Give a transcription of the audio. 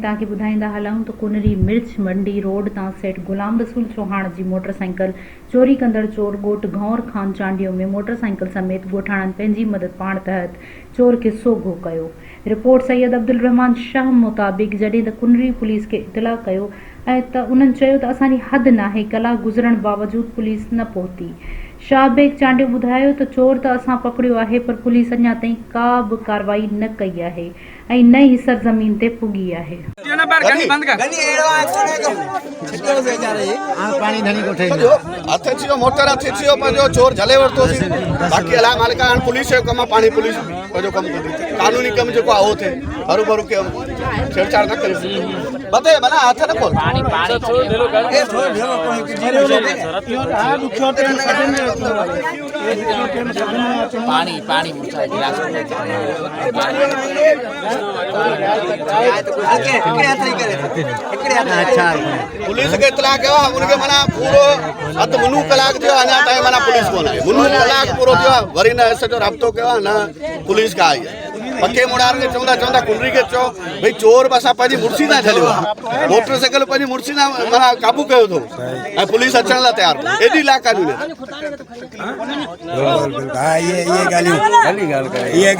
तव्हांखे ॿुधाईंदा हलूं त कुनरी मिर्च मंडी रोड तां सेठ गुलाम रसूल चौहान जी मोटरसाइकिल चोरी कंदड़ चोर ॻोठ गौर खान चांडियो में मोटरसाइकिल समेत ॻोठाणनि पंहिंजी मदद पाण तहत चोर खे सोघो कयो। रिपोर्ट सैयद अब्दुल रहमान शाह मुताबिक़ जॾहिं त कुनरी पुलिस खे इतला कयो ऐं त उन्हनि चयो त असांजी हद नाहे, कलाक गुज़रण बावजूद पुलिस न पहुती। शाहबेग चांडियो ॿुधायो त चोर त असां पकड़ियो आहे, पर पुलिस अञा ताईं का बि कार्रवाई न कई आहे ऐं न ई सरज़मीन ते पुगी आहे। मोटर हथ थियो पंहिंजो चोर झले वरितोसीं, बाक़ी अलाए मालिका हाणे पुलिस जो कमु आहे, पाणी पुलिस पंहिंजो कमु कंदी, कानूनी कमु जेको आहे उहो थिए, हरू भरू कयो, छेड़छाड़ न करे बते माना हथ न खोल पानी पानी गिलास पुलिस के इतला कयो उनके माना पूरो हद मुनू कलाक थियो अञा ताईं माना पुलिस कोन आई, मुनू कलाक पूरो थियो वरी न सॼो राब्तो कयो न पुलिस का आई। पक्के मुड़ार के चवंदा चवंदा कुंडरी के चओ भई चोर असां पंहिंजी मुड़सी ना झलियो, मोटरसाइकिल पंहिंजी मुड़सी ना माना काबू कयो थो ऐं पुलिस अचण लाइ तयार एॾी लाकानूनी। ये